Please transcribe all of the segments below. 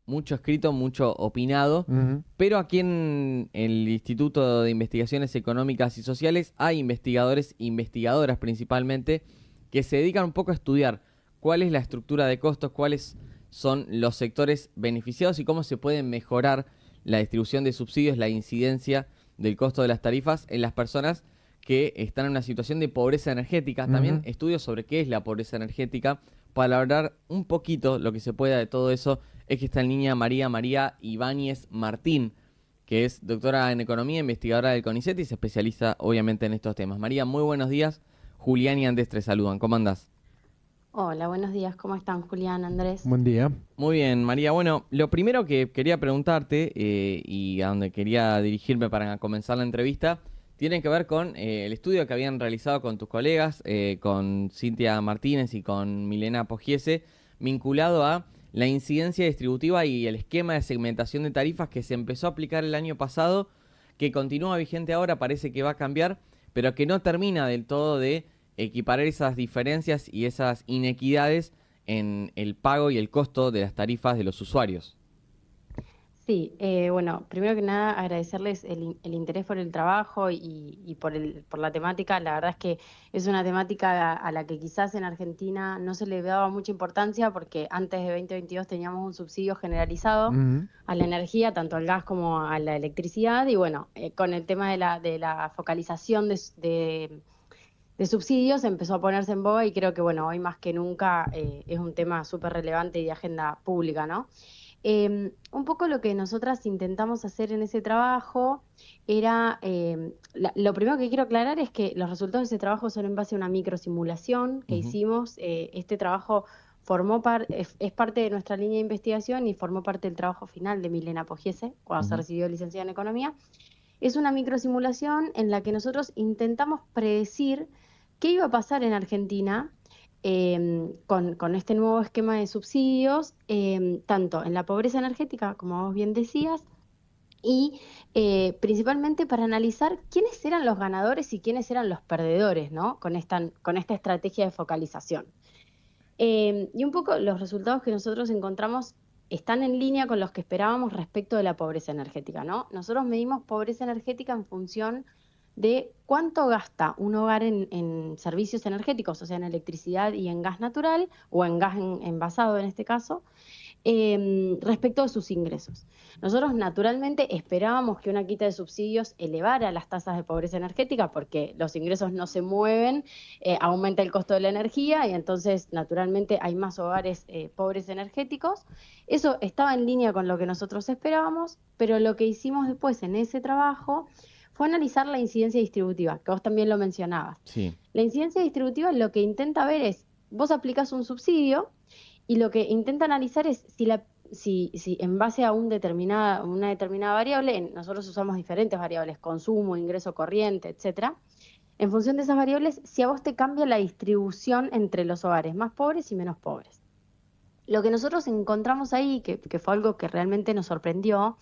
mucho escrito, mucho opinado, pero aquí en el Instituto de Investigaciones Económicas y Sociales hay investigadores e investigadoras principalmente que se dedican un poco a estudiar cuál es la estructura de costos, cuáles son los sectores beneficiados y cómo se puede mejorar la distribución de subsidios, la incidencia del costo de las tarifas en las personas que están en una situación de pobreza energética. También estudios sobre qué es la pobreza energética. Para hablar un poquito lo que se pueda de todo eso, es que está en línea María Ibáñez Martín, que es doctora en Economía, investigadora del CONICET y se especializa obviamente en estos temas. María, muy buenos días. Julián y Andrés te saludan. ¿Cómo andás? Hola, buenos días. ¿Cómo están, Julián, Andrés? Buen día. Muy bien, María. Bueno, lo primero que quería preguntarte y a donde quería dirigirme para comenzar la entrevista, tiene que ver con el estudio que habían realizado con tus colegas, con Cintia Martínez y con Milena Pogiese, vinculado a la incidencia distributiva y el esquema de segmentación de tarifas que se empezó a aplicar el año pasado, que continúa vigente ahora, parece que va a cambiar, pero que no termina del todo de equiparar esas diferencias y esas inequidades en el pago y el costo de las tarifas de los usuarios. Sí, bueno, primero que nada agradecerles el interés por el trabajo y por la temática. La verdad es que es una temática a la que quizás en Argentina no se le daba mucha importancia porque antes de 2022 teníamos un subsidio generalizado Ujú. a la energía, tanto al gas como a la electricidad. Y bueno, con el tema de la focalización de subsidios empezó a ponerse en boga y creo que, bueno, hoy más que nunca es un tema súper relevante y de agenda pública, ¿no? Un poco lo que nosotras intentamos hacer en ese trabajo era, lo primero que quiero aclarar es que los resultados de ese trabajo son en base a una microsimulación que Ujú. hicimos. Este trabajo es parte de nuestra línea de investigación y formó parte del trabajo final de Milena Pogiese cuando se Ujú. recibió licenciada en Economía. Es una microsimulación en la que nosotros intentamos predecir qué iba a pasar en Argentina con este nuevo esquema de subsidios, tanto en la pobreza energética, como vos bien decías, y principalmente para analizar quiénes eran los ganadores y quiénes eran los perdedores, ¿no? Con esta estrategia de focalización. Y un poco los resultados que nosotros encontramos están en línea con los que esperábamos respecto de la pobreza energética, ¿no? Nosotros medimos pobreza energética en función de cuánto gasta un hogar en servicios energéticos, o sea, en electricidad y en gas natural, o en gas envasado en este caso, respecto de sus ingresos. Nosotros naturalmente esperábamos que una quita de subsidios elevara las tasas de pobreza energética porque los ingresos no se mueven, aumenta el costo de la energía y entonces naturalmente hay más hogares pobres energéticos. Eso estaba en línea con lo que nosotros esperábamos, pero lo que hicimos después en ese trabajo fue analizar la incidencia distributiva, que vos también lo mencionabas. Sí. La incidencia distributiva lo que intenta ver es, vos aplicás un subsidio y lo que intenta analizar es si en base a una determinada variable, nosotros usamos diferentes variables, consumo, ingreso corriente, etcétera. En función de esas variables, si a vos te cambia la distribución entre los hogares más pobres y menos pobres. Lo que nosotros encontramos ahí, que fue algo que realmente nos sorprendió,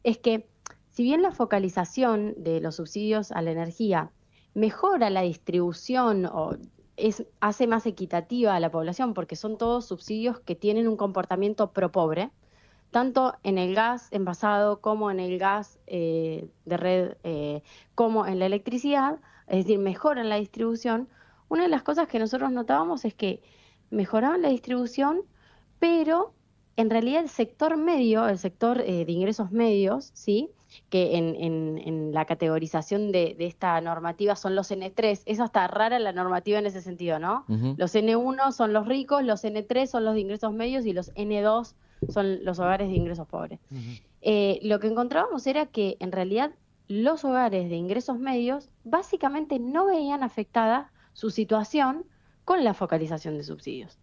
es que si bien la focalización de los subsidios a la energía mejora la distribución o hace más equitativa a la población, porque son todos subsidios que tienen un comportamiento pro pobre, tanto en el gas envasado como en el gas de red, como en la electricidad, es decir, mejoran la distribución. Una de las cosas que nosotros notábamos es que mejoraban la distribución, pero en realidad el sector medio, el sector de ingresos medios, ¿sí? Que en la categorización de esta normativa son los N3, es hasta rara la normativa en ese sentido, ¿no? Ujú. Los N1 son los ricos, los N3 son los de ingresos medios y los N2 son los hogares de ingresos pobres. Ujú. Lo que encontrábamos era que en realidad los hogares de ingresos medios básicamente no veían afectada su situación con la focalización de subsidios.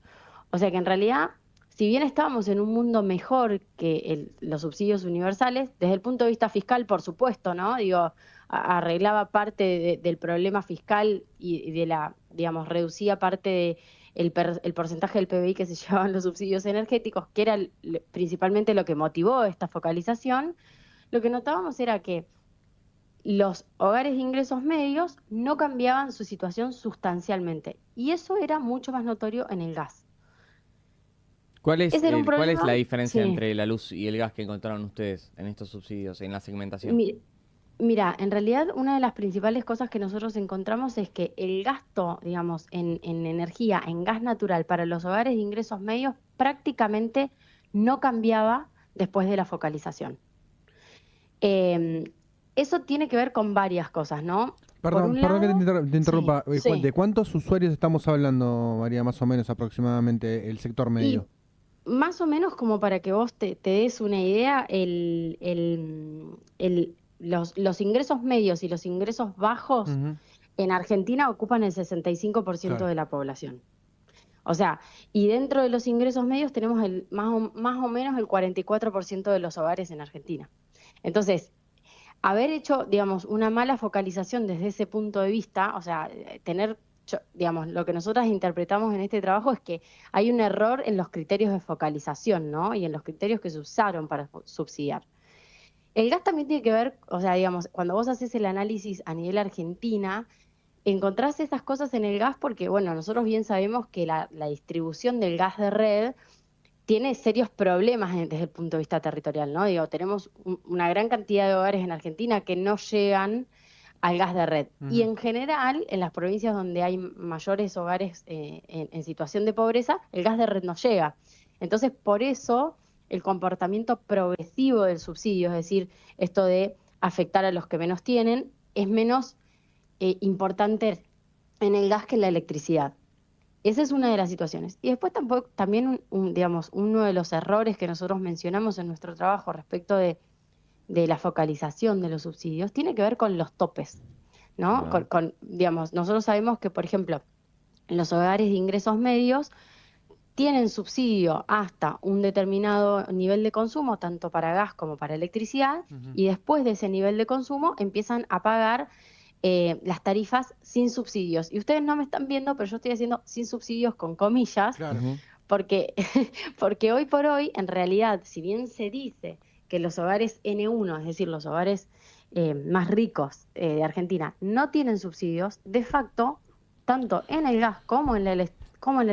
O sea que en realidad, si bien estábamos en un mundo mejor que los subsidios universales, desde el punto de vista fiscal, por supuesto, ¿no? Digo, arreglaba parte del problema fiscal y de la, digamos, reducía parte el porcentaje del PBI que se llevaban los subsidios energéticos, que era principalmente lo que motivó esta focalización. Lo que notábamos era que los hogares de ingresos medios no cambiaban su situación sustancialmente, y eso era mucho más notorio en el gas. Ese era un ¿Cuál es problema. la diferencia Sí. entre la luz y el gas que encontraron ustedes en estos subsidios, en la segmentación? Mira, en realidad una de las principales cosas que nosotros encontramos es que el gasto, digamos, en energía, en gas natural para los hogares de ingresos medios prácticamente no cambiaba después de la focalización. Em, Eso tiene que ver con varias cosas, ¿no? Por Perdón, un perdón que lado, te sí, interrumpa. sí. ¿De cuántos usuarios estamos hablando, María, más o menos aproximadamente el sector medio? Y más o menos como para que vos te des una idea, los ingresos medios y los ingresos bajos Ujú, en Argentina ocupan el 65% claro. de la población. O sea, y dentro de los ingresos medios tenemos más o menos el 44% de los hogares en Argentina. Entonces, haber hecho, digamos, una mala focalización desde ese punto de vista, o sea, digamos, lo que nosotras interpretamos en este trabajo es que hay un error en los criterios de focalización, ¿no? Y en los criterios que se usaron para subsidiar. El gas también tiene que ver, o sea, digamos, cuando vos haces el análisis a nivel Argentina, encontrás esas cosas en el gas porque, bueno, nosotros bien sabemos que la distribución del gas de red tiene serios problemas desde el punto de vista territorial, ¿no? Digo, tenemos una gran cantidad de hogares en Argentina que no llegan al gas de red. Y Ujú. en general, en las provincias donde hay mayores hogares en situación de pobreza, el gas de red no llega. Entonces, por eso el comportamiento progresivo del subsidio, es decir, esto de afectar a los que menos tienen, es menos importante en el gas que en la electricidad. Esa es una de las situaciones. Y después también, digamos, uno de los errores que nosotros mencionamos en nuestro trabajo respecto de la focalización de los subsidios tiene que ver con los topes, ¿no? Claro. Digamos, nosotros sabemos que, por ejemplo, en los hogares de ingresos medios tienen subsidio hasta un determinado nivel de consumo, tanto para gas como para electricidad, Ujú. y después de ese nivel de consumo empiezan a pagar las tarifas sin subsidios. Y ustedes no me están viendo, pero yo estoy haciendo sin subsidios con comillas, Claro. Ujú. porque, porque hoy por hoy, en realidad, si bien se dice que los hogares N1, es decir, los hogares más ricos de Argentina, no tienen subsidios, de facto, tanto en el gas como en la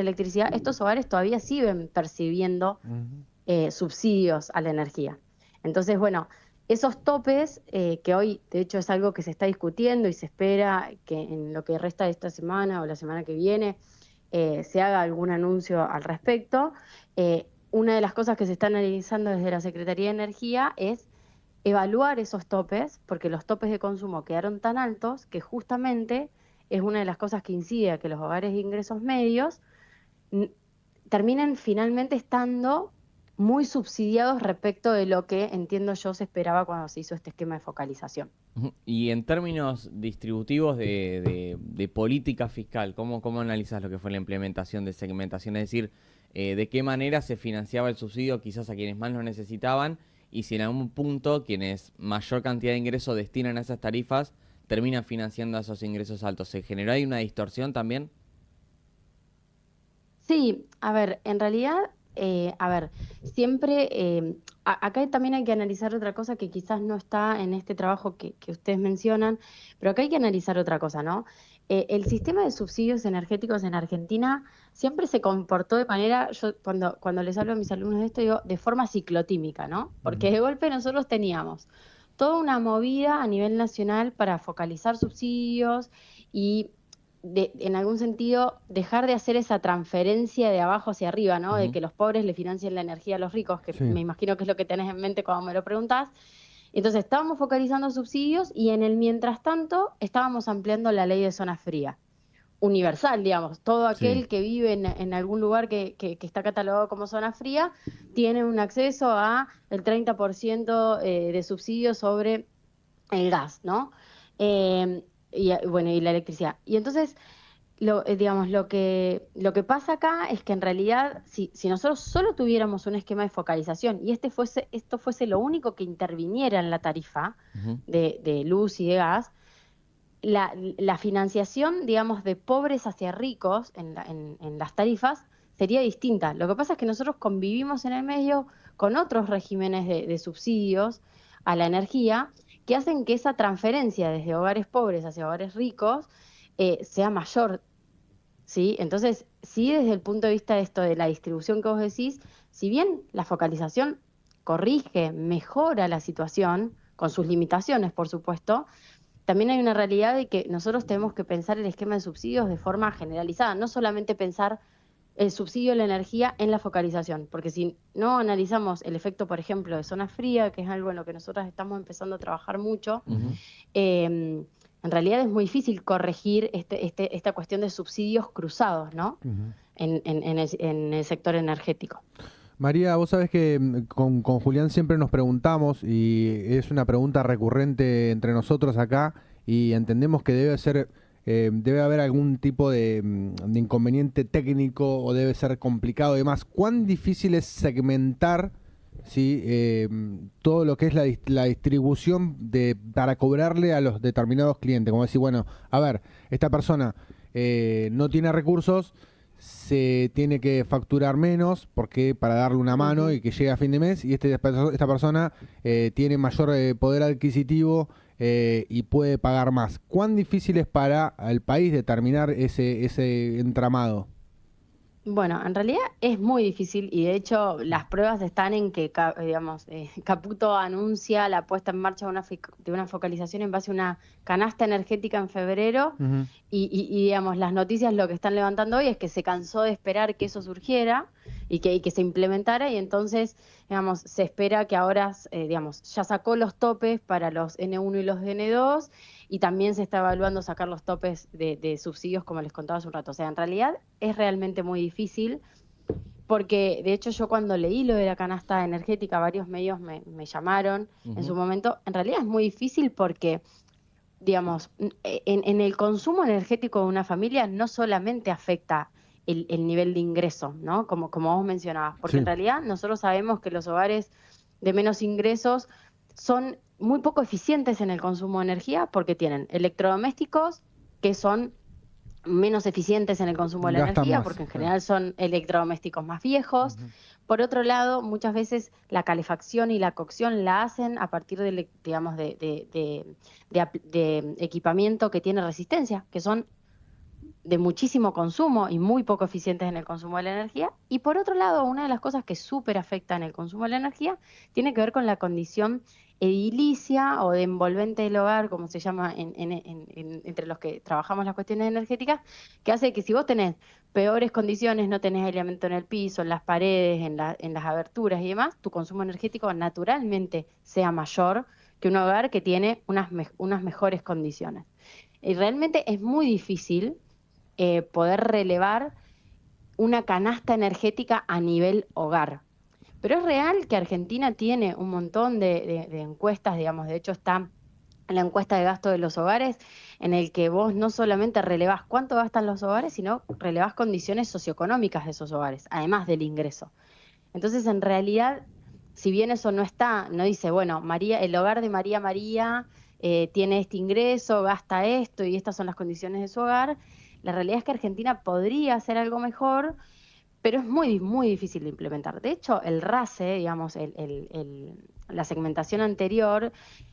electricidad, estos hogares todavía siguen percibiendo Ujú. subsidios a la energía. Entonces, bueno, esos topes, que hoy de hecho es algo que se está discutiendo y se espera que en lo que resta de esta semana o la semana que viene se haga algún anuncio al respecto. Una de las cosas que se está analizando desde la Secretaría de Energía es evaluar esos topes, porque los topes de consumo quedaron tan altos que justamente es una de las cosas que incide a que los hogares de ingresos medios n- terminan finalmente estando muy subsidiados respecto de lo que entiendo yo se esperaba cuando se hizo este esquema de focalización. Ujú. Y en términos distributivos de política fiscal, ¿cómo analizas lo que fue la implementación de segmentación? Es decir, ¿de qué manera se financiaba el subsidio quizás a quienes más lo necesitaban? Y si en algún punto quienes mayor cantidad de ingresos destinan a esas tarifas terminan financiando a esos ingresos altos. ¿Se generó ahí una distorsión también? Sí, a ver, en realidad, a ver, siempre, acá también hay que analizar otra cosa que quizás no está en este trabajo que ustedes mencionan, pero acá hay que analizar otra cosa, ¿no? El sistema de subsidios energéticos en Argentina siempre se comportó de manera, yo cuando les hablo a mis alumnos de esto, digo, de forma ciclotímica, ¿no? Porque Ujú. de golpe nosotros teníamos toda una movida a nivel nacional para focalizar subsidios y en algún sentido, dejar de hacer esa transferencia de abajo hacia arriba, ¿no? De Ujú. que los pobres le financien la energía a los ricos, que Sí. me imagino que es lo que tenés en mente cuando me lo preguntás. Entonces, estábamos focalizando subsidios y en el mientras tanto estábamos ampliando la ley de zona fría universal, digamos. Todo Sí. aquel que vive en algún lugar que está catalogado como zona fría tiene un acceso a el 30% de subsidio sobre el gas, ¿no? Bueno, y la electricidad. Y entonces, digamos, lo que pasa acá es que en realidad, si nosotros solo tuviéramos un esquema de focalización y esto fuese lo único que interviniera en la tarifa Ujú. de luz y de gas, la financiación, digamos, de pobres hacia ricos en las tarifas sería distinta. Lo que pasa es que nosotros convivimos en el medio con otros regímenes de subsidios a la energía que hacen que esa transferencia desde hogares pobres hacia hogares ricos sea mayor, ¿sí? Entonces, sí, desde el punto de vista de esto de la distribución que vos decís, si bien la focalización corrige, mejora la situación, con sus limitaciones, por supuesto, también hay una realidad de que nosotros tenemos que pensar el esquema de subsidios de forma generalizada, no solamente pensar el subsidio de la energía en la focalización, porque si no analizamos el efecto, por ejemplo, de zona fría, que es algo en lo que nosotras estamos empezando a trabajar mucho, en realidad es muy difícil corregir esta cuestión de subsidios cruzados, ¿no? En el sector energético. María, vos sabés que con Julián siempre nos preguntamos, y es una pregunta recurrente entre nosotros acá, y entendemos que debe haber algún tipo de inconveniente técnico o debe ser complicado y demás. ¿Cuán difícil es segmentar, ¿sí? Todo lo que es la distribución para cobrarle a los determinados clientes? Como decir, bueno, a ver, esta persona no tiene recursos, se tiene que facturar menos porque para darle una mano y que llegue a fin de mes, y esta persona tiene mayor poder adquisitivo y puede pagar más. ¿Cuán difícil es para el país determinar ese entramado? Bueno, en realidad es muy difícil y de hecho las pruebas están en que, digamos, Caputo anuncia la puesta en marcha de una focalización en base a una canasta energética en febrero y, digamos, las noticias lo que están levantando hoy es que se cansó de esperar que eso surgiera y que se implementara y entonces, digamos, se espera que ahora, digamos, ya sacó los topes para los N1 y los N2 y también se está evaluando sacar los topes de subsidios, como les contaba hace un rato. O sea, en realidad es realmente muy difícil, porque de hecho yo cuando leí lo de la canasta energética, varios medios me llamaron en su momento. En realidad es muy difícil porque, digamos, en el consumo energético de una familia no solamente afecta el nivel de ingreso, ¿no? Como vos mencionabas, porque en realidad nosotros sabemos que los hogares de menos ingresos son muy poco eficientes en el consumo de energía porque tienen electrodomésticos que son menos eficientes en el consumo de la energía porque en general son electrodomésticos más viejos. Por otro lado, muchas veces la calefacción y la cocción la hacen a partir de, digamos, de equipamiento que tiene resistencia, que son de muchísimo consumo y muy poco eficientes en el consumo de la energía. Y por otro lado, una de las cosas que súper afecta en el consumo de la energía tiene que ver con la condición edilicia o de envolvente del hogar, como se llama entre los que trabajamos las cuestiones energéticas, que hace que si vos tenés peores condiciones, no tenés aislamiento en el piso, en las paredes, en las aberturas y demás, tu consumo energético naturalmente sea mayor que un hogar que tiene unas mejores condiciones. Y realmente es muy difícil poder relevar una canasta energética a nivel hogar. Pero es real que Argentina tiene un montón de encuestas, digamos, de hecho está en la encuesta de gasto de los hogares, en el que vos no solamente relevás cuánto gastan los hogares, sino relevás condiciones socioeconómicas de esos hogares, además del ingreso. Entonces, en realidad, si bien eso no está, no dice, bueno, María, el hogar de María tiene este ingreso, gasta esto y estas son las condiciones de su hogar, la realidad es que Argentina podría hacer algo mejor, pero es muy, muy difícil de implementar. De hecho, el RACE, digamos, la segmentación anterior,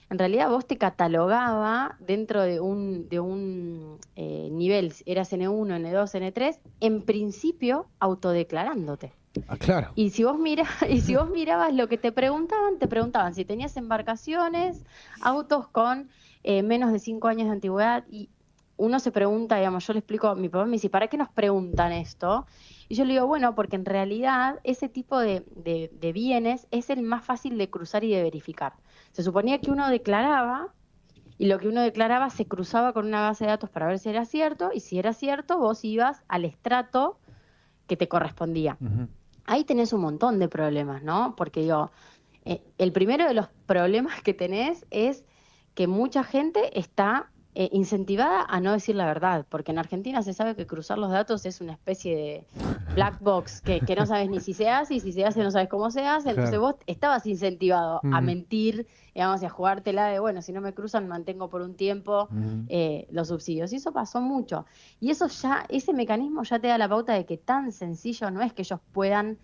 en realidad vos te catalogaba dentro de un nivel, eras N1, N2, N3, en principio autodeclarándote. Ah, claro. Y si vos mirabas lo que te preguntaban si tenías embarcaciones, autos con menos de 5 años de antigüedad, y uno se pregunta, digamos, yo le explico a mi papá, me dice, ¿para qué nos preguntan esto? Y yo le digo, bueno, porque en realidad ese tipo de bienes es el más fácil de cruzar y de verificar. Se suponía que uno declaraba, y lo que uno declaraba se cruzaba con una base de datos para ver si era cierto, y si era cierto, vos ibas al estrato que te correspondía. Ahí tenés un montón de problemas, ¿no? Porque el primero de los problemas que tenés es que mucha gente está incentivada a no decir la verdad, porque en Argentina se sabe que cruzar los datos es una especie de black box, que no sabes ni si se hace, y si se hace no sabes cómo se hace, entonces vos estabas incentivado a mentir, digamos, y a jugártela de, bueno, si no me cruzan mantengo por un tiempo los subsidios, y eso pasó mucho, y ese mecanismo ya te da la pauta de que tan sencillo no es que ellos puedan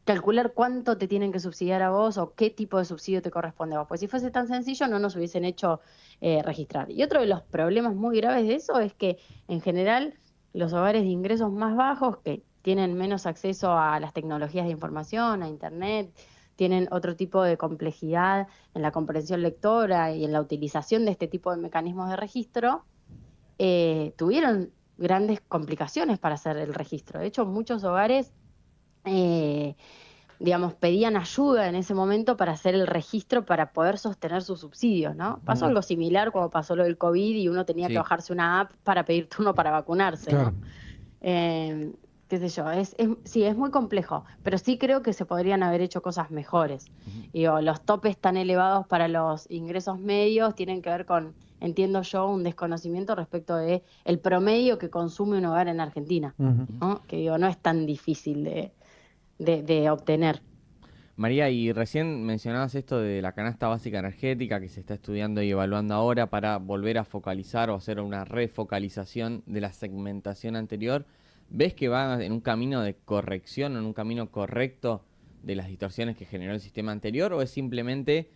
calcular cuánto te tienen que subsidiar a vos o qué tipo de subsidio te corresponde a vos. Pues si fuese tan sencillo no nos hubiesen hecho registrar. Y otro de los problemas muy graves de eso es que en general los hogares de ingresos más bajos, que tienen menos acceso a las tecnologías de información, a Internet, tienen otro tipo de complejidad en la comprensión lectora y en la utilización de este tipo de mecanismos de registro, tuvieron grandes complicaciones para hacer el registro. De hecho, muchos hogares, eh, digamos, pedían ayuda en ese momento para hacer el registro para poder sostener sus subsidios, ¿no? Pasó algo similar cuando pasó lo del COVID y uno tenía que Sí. bajarse una app para pedir turno para vacunarse, Claro. ¿no? Qué sé yo, sí, es muy complejo, pero sí creo que se podrían haber hecho cosas mejores. Digo, los topes tan elevados para los ingresos medios tienen que ver con, entiendo yo, un desconocimiento respecto de el promedio que consume un hogar en Argentina, ¿no? Que digo, no es tan difícil de obtener. María, y recién mencionabas esto de la canasta básica energética que se está estudiando y evaluando ahora para volver a focalizar o hacer una refocalización de la segmentación anterior. ¿Ves que va en un camino de corrección, en un camino correcto de las distorsiones que generó el sistema anterior, o es simplemente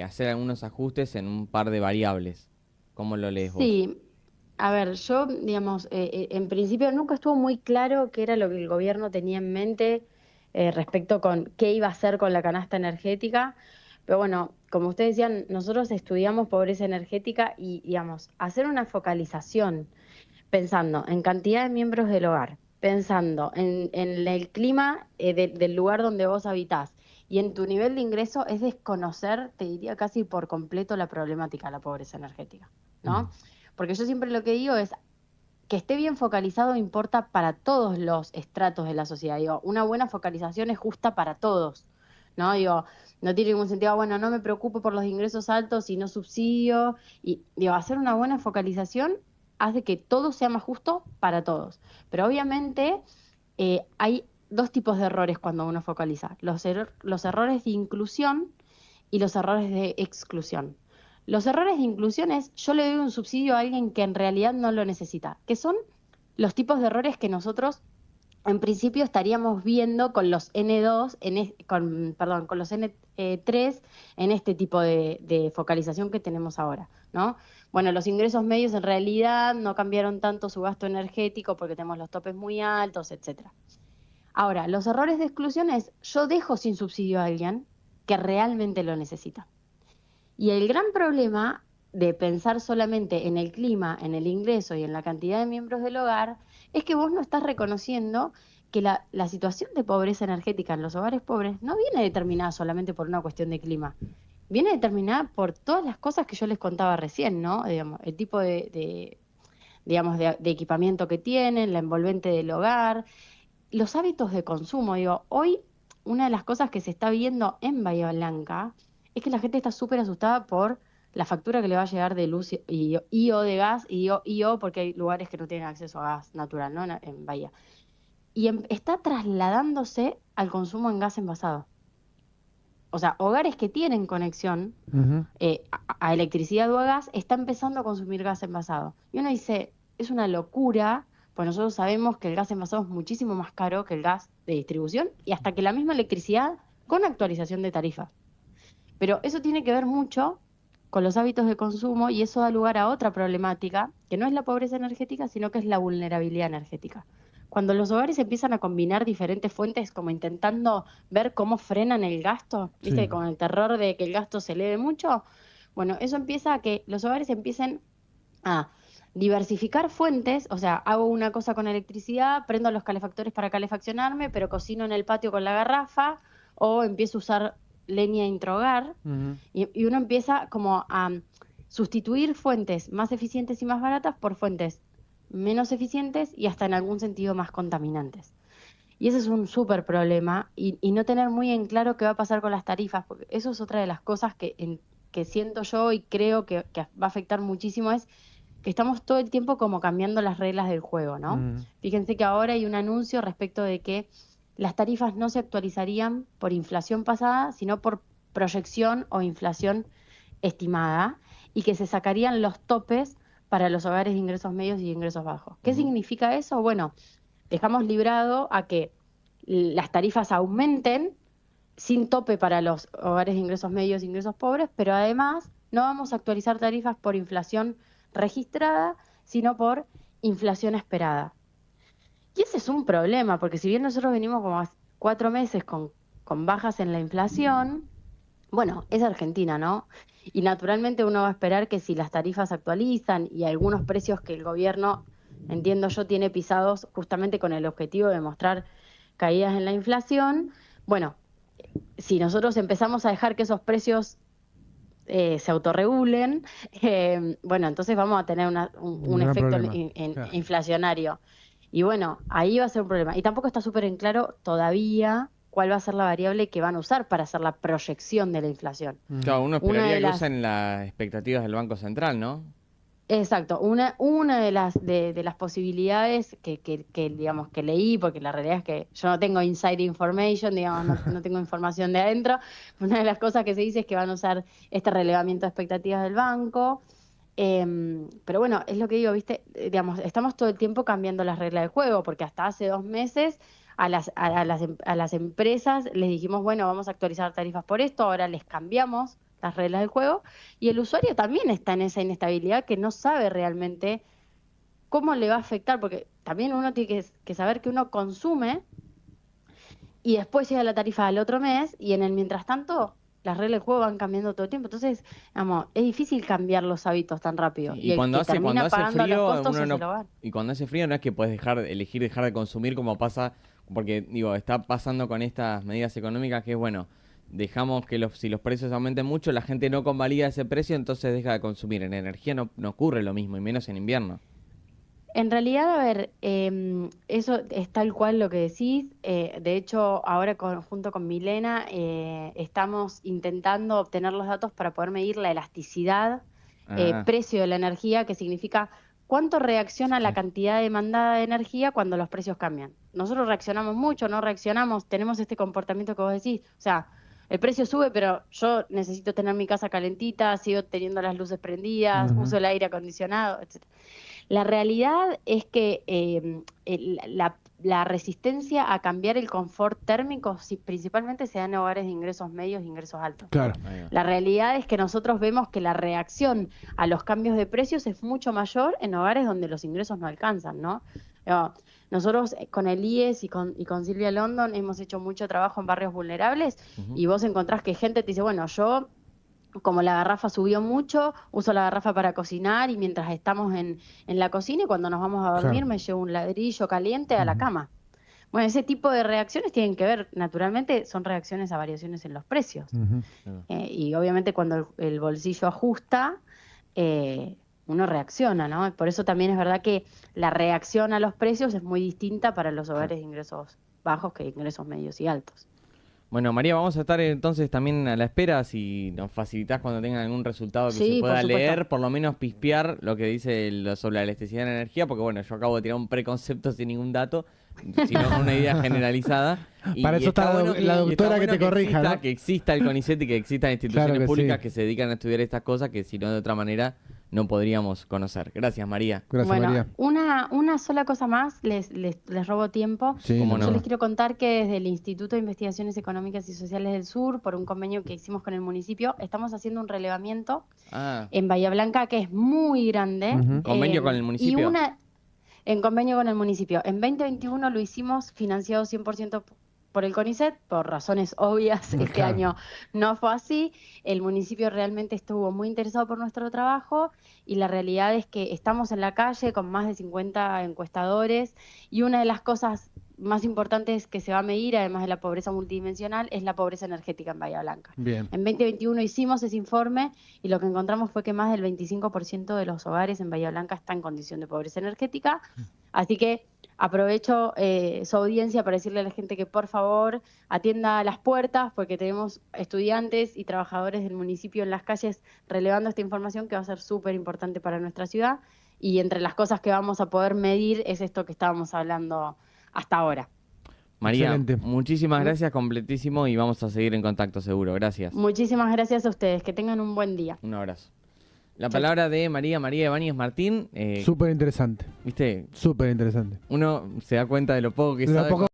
hacer algunos ajustes en un par de variables? ¿Cómo lo lees vos? Sí, a ver, yo, digamos, en principio nunca estuvo muy claro qué era lo que el gobierno tenía en mente respecto con qué iba a hacer con la canasta energética, pero bueno, como ustedes decían, nosotros estudiamos pobreza energética y, digamos, hacer una focalización pensando en cantidad de miembros del hogar, pensando en el clima del lugar donde vos habitás y en tu nivel de ingreso es desconocer, te diría casi por completo, la problemática de la pobreza energética, ¿no? Porque yo siempre lo que digo es que esté bien focalizado importa para todos los estratos de la sociedad. Digo, una buena focalización es justa para todos, ¿no? Digo, no tiene ningún sentido, bueno, no me preocupo por los ingresos altos y no subsidio. Y digo, hacer una buena focalización hace que todo sea más justo para todos. Pero obviamente hay dos tipos de errores cuando uno focaliza. Los errores de inclusión y los errores de exclusión. Los errores de inclusión es yo le doy un subsidio a alguien que en realidad no lo necesita, que son los tipos de errores que nosotros en principio estaríamos viendo con los N2, perdón, con los N3 en este tipo de focalización que tenemos ahora, ¿no? Bueno, los ingresos medios en realidad no cambiaron tanto su gasto energético porque tenemos los topes muy altos, etcétera. Ahora, los errores de exclusión es yo dejo sin subsidio a alguien que realmente lo necesita. Y el gran problema de pensar solamente en el clima, en el ingreso y en la cantidad de miembros del hogar es que vos no estás reconociendo que la situación de pobreza energética en los hogares pobres no viene determinada solamente por una cuestión de clima, viene determinada por todas las cosas que yo les contaba recién, ¿no? Digamos, el tipo digamos, de equipamiento que tienen, la envolvente del hogar, los hábitos de consumo. Digo, hoy una de las cosas que se está viendo en Bahía Blanca es que la gente está súper asustada por la factura que le va a llegar de luz y o de gas y o porque hay lugares que no tienen acceso a gas natural, ¿no? En Bahía. Y está trasladándose al consumo en gas envasado. O sea, hogares que tienen conexión a electricidad o a gas están empezando a consumir gas envasado. Y uno dice, es una locura, pues nosotros sabemos que el gas envasado es muchísimo más caro que el gas de distribución y hasta que la misma electricidad con actualización de tarifas. Pero eso tiene que ver mucho con los hábitos de consumo y eso da lugar a otra problemática, que no es la pobreza energética, sino que es la vulnerabilidad energética. Cuando los hogares empiezan a combinar diferentes fuentes, como intentando ver cómo frenan el gasto, ¿viste? Sí. Con el terror de que el gasto se eleve mucho, bueno, eso empieza a que los hogares empiecen a diversificar fuentes, o sea, hago una cosa con electricidad, prendo los calefactores para calefaccionarme, pero cocino en el patio con la garrafa, o empiezo a usar leña introhogar, y uno empieza como a sustituir fuentes más eficientes y más baratas por fuentes menos eficientes y hasta en algún sentido más contaminantes. Y ese es un súper problema y no tener muy en claro qué va a pasar con las tarifas, porque eso es otra de las cosas que siento yo y creo que va a afectar muchísimo, es que estamos todo el tiempo como cambiando las reglas del juego, ¿no? Fíjense que ahora hay un anuncio respecto de que las tarifas no se actualizarían por inflación pasada, sino por proyección o inflación estimada, y que se sacarían los topes para los hogares de ingresos medios y ingresos bajos. ¿Qué significa eso? Bueno, dejamos librado a que las tarifas aumenten sin tope para los hogares de ingresos medios e ingresos pobres, pero además no vamos a actualizar tarifas por inflación registrada, sino por inflación esperada. Y ese es un problema, porque si bien nosotros venimos como 4 meses con bajas en la inflación, bueno, es Argentina, ¿no? Y naturalmente uno va a esperar que si las tarifas se actualizan y algunos precios que el gobierno, entiendo yo, tiene pisados justamente con el objetivo de mostrar caídas en la inflación, bueno, si nosotros empezamos a dejar que esos precios se autorregulen, bueno, entonces vamos a tener un gran efecto problema. Claro. inflacionario. Y bueno, ahí va a ser un problema. Y tampoco está súper en claro todavía cuál va a ser la variable que van a usar para hacer la proyección de la inflación. Claro, uno Una esperaría de que las, usen las expectativas del Banco Central, ¿no? exacto, una de las posibilidades que, digamos, que leí, porque la realidad es que yo no tengo inside information, digamos, no tengo información de adentro, una de las cosas que se dice es que van a usar este relevamiento de expectativas del banco. Pero bueno, es lo que digo, ¿viste? Digamos, estamos todo el tiempo cambiando las reglas del juego, porque hasta hace 2 meses a las empresas les dijimos, bueno, vamos a actualizar tarifas por esto, ahora les cambiamos las reglas del juego, y el usuario también está en esa inestabilidad que no sabe realmente cómo le va a afectar, porque también uno tiene que saber que uno consume y después llega la tarifa del otro mes y en el mientras tanto las reglas del juego van cambiando todo el tiempo. Entonces, vamos, es difícil cambiar los hábitos tan rápido. Sí, Y el que cuando termina hace pagando los frío, costos uno es no, el hogar. y cuando hace frío no es que puedes elegir dejar de consumir como pasa, porque digo, está pasando con estas medidas económicas que es bueno, dejamos que si los precios aumenten mucho, la gente no convalida ese precio, entonces deja de consumir. En energía no ocurre lo mismo, y menos en invierno. En realidad, a ver, eso es tal cual lo que decís. De hecho, ahora junto con Milena estamos intentando obtener los datos para poder medir la elasticidad, Ah, precio de la energía, que significa cuánto reacciona la cantidad demandada de energía cuando los precios cambian. Nosotros reaccionamos mucho, no reaccionamos, tenemos este comportamiento que vos decís. O sea, el precio sube, pero yo necesito tener mi casa calentita, sigo teniendo las luces prendidas, Ujú. uso el aire acondicionado, etcétera. La realidad es que la resistencia a cambiar el confort térmico principalmente se da en hogares de ingresos medios e ingresos altos. Claro. ahí va. La realidad es que nosotros vemos que la reacción a los cambios de precios es mucho mayor en hogares donde los ingresos no alcanzan, ¿no? Nosotros con el IES y con Silvia London hemos hecho mucho trabajo en barrios vulnerables Ujú. y vos encontrás que gente te dice, bueno, yo como la garrafa subió mucho, uso la garrafa para cocinar y mientras estamos en la cocina y cuando nos vamos a dormir Claro. me llevo un ladrillo caliente a la Ujú. cama. Bueno, ese tipo de reacciones tienen que ver, naturalmente, son reacciones a variaciones en los precios. Ujú. Claro. Y obviamente cuando el bolsillo ajusta, uno reacciona, ¿no? Por eso también es verdad que la reacción a los precios es muy distinta para los hogares de ingresos bajos que ingresos medios y altos. Bueno, María, vamos a estar entonces también a la espera, si nos facilitas cuando tengan algún resultado que se Sí, por pueda supuesto. leer, por lo menos pispear lo que dice sobre la electricidad y la energía, porque bueno, yo acabo de tirar un preconcepto sin ningún dato, sino una idea generalizada. Para eso está la y está doctora que te corrija, ¿no? que exista el CONICET y que existan instituciones Claro que públicas sí. que se dedican a estudiar estas cosas que si no de otra manera no podríamos conocer. Gracias, María. Gracias, Bueno, María. una sola cosa más, les robo tiempo. Sí, ¿Cómo Yo no? les quiero contar que desde el Instituto de Investigaciones Económicas y Sociales del Sur, por un convenio que hicimos con el municipio, estamos haciendo un relevamiento Ah, en Bahía Blanca que es muy grande. Ujú. ¿convenio con el municipio? En convenio con el municipio. En 2021 lo hicimos financiado 100% por el CONICET, por razones obvias, este Claro. año no fue así. El municipio realmente estuvo muy interesado por nuestro trabajo y la realidad es que estamos en la calle con más de 50 encuestadores y una de las cosas más importantes que se va a medir, además de la pobreza multidimensional, es la pobreza energética en Bahía Blanca. Bien. En 2021 hicimos ese informe y lo que encontramos fue que más del 25% de los hogares en Bahía Blanca está en condición de pobreza energética. Así que aprovecho su audiencia para decirle a la gente que por favor atienda las puertas porque tenemos estudiantes y trabajadores del municipio en las calles relevando esta información que va a ser súper importante para nuestra ciudad y entre las cosas que vamos a poder medir es esto que estábamos hablando hasta ahora. María, Excelente. muchísimas gracias, completísimo, y vamos a seguir en contacto seguro. Gracias. Muchísimas gracias a ustedes, que tengan un buen día. Un abrazo. La palabra de María Ibáñez Martín, Súper interesante. ¿viste? Súper interesante. Uno se da cuenta de lo poco que De lo sabe poco